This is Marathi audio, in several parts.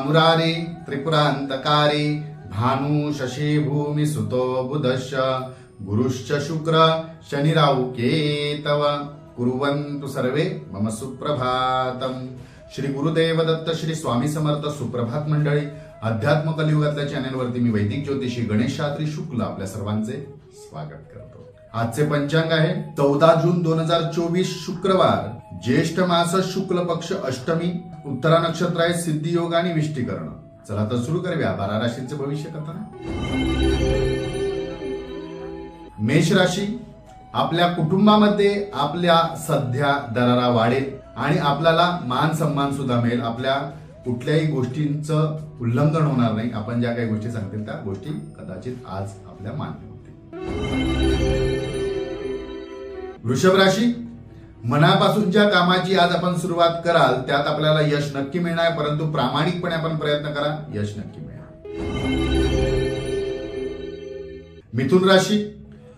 मुरारी त्रिपुरांतकारी भानु शशी भूमी सुतो बुधश्च गुरुश्च शुक्र शनिराहु केतव कुर्वन्तु सर्वे मम सुप्रभातम। श्री गुरुदेव दत्त श्री स्वामी समर्थ। सुप्रभात मंडळी, अध्यात्म कलियुगातल्या चॅनलवरती मी वैदिक ज्योतिषी गणेश शास्त्री शुक्ल आपल्या सर्वांचे स्वागत करतो। आजचे पंचांग आहे 14 जून 2024 शुक्रवार, ज्येष्ठ मास शुक्ल पक्ष अष्टमी, उत्तरा नक्षत्र आहे सिद्धी योग आणि विष्टीकरण। चला तर सुरू करूया 12 राशींचे भविष्य कथन। मेष राशी, आपल्या कुटुंबामध्ये आपल्या सध्या दरारा वाढेल आणि आपल्याला मान सन्मान सुद्धा मिळेल। आपल्या कुठल्याही गोष्टींचं उल्लंघन होणार नाही। आपण ज्या काही गोष्टी सांगतील त्या गोष्टी कदाचित आज आपल्या मान्य होतील। वृषभ राशी, मनापासूनच्या कामाची आज आपण सुरुवात कराल त्यात आपल्याला यश नक्की मिळणार, परंतु प्रामाणिकपणे आपण प्रयत्न करा, यश नक्की मिळेल। मिथुन राशी,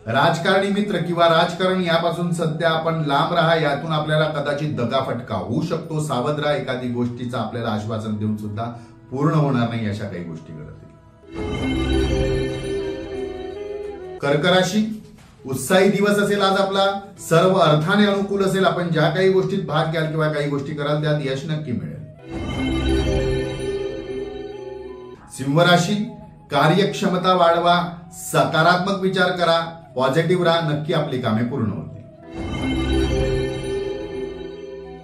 राजकारणी मित्र किंवा राजकारण यापासून सध्या आपण लांब राहा, यातून आपल्याला कदाचित दगाफटका होऊ शकतो। सावध राहा, एखादी गोष्टीचं आपल्याला आश्वासन देऊन सुद्धा पूर्ण होणार नाही अशा काही गोष्टी घडतील। कर्क राशी, उत्साही दिवस असेल आज आपला, सर्व अर्थाने अनुकूल असेल। आपण ज्या काही गोष्टीत भाग घ्याल किंवा काही गोष्टी कराल त्यात यश नक्की मिळेल। सिंह राशी, कार्यक्षमता वाढवा, सकारात्मक विचार करा, पॉझिटिव्ह राहा, नक्की आपली कामे पूर्ण होतील।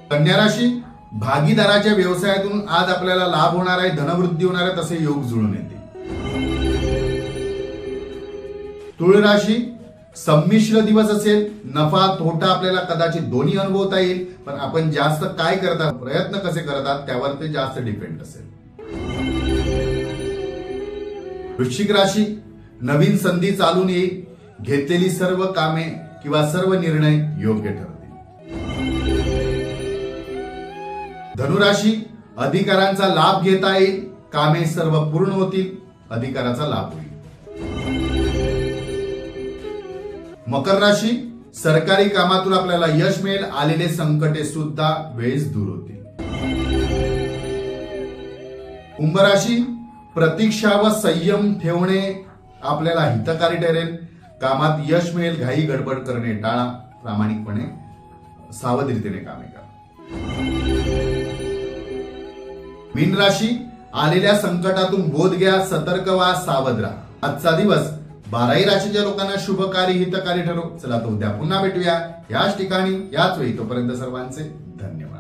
कन्या राशी, भागीदाराच्या व्यवसायातून आज आपल्याला लाभ होणार आहे, धनवृद्धी होणार आहे, तसे योग जुळून येतील। तुळ राशी, संमिश्र दिवस असेल, नफा तोटा आपल्याला कदाचित दोन्ही अनुभवता येईल, पण आपण जास्त काय करतात, प्रयत्न कसे करतात त्यावर ते जास्त डिपेंड असेल। वृश्चिक राशी, नवीन संधी चालून येईल, घेतलेली सर्व कामे किंवा सर्व निर्णय योग्य ठरतील। धनुराशी, अधिकारांचा लाभ घेता येईल, कामे सर्व पूर्ण होतील, अधिकाराचा लाभ होईल। मकर राशी, सरकारी कामातून आपल्याला यश मिळेल, आलेले संकटे सुद्धा वेळेस दूर होतील। कुंभ राशी, प्रतीक्षा व संयम ठेवणे आपल्याला हितकारी ठरेल, कामात यश मिळेल, घाई गडबड करणे टाळा, प्रामाणिकपणे सावधरीतीने कामे करा। मीन राशी, आलेल्या संकटातून बोध घ्या, सतर्क व्हा, सावध राहा। आजचा दिवस 12ही राशीच्या लोकांना शुभकारी हितकारी ठरो। चला तर उद्या पुन्हा भेटूया याच ठिकाणी याच वेळी, तोपर्यंत सर्वांचे धन्यवाद।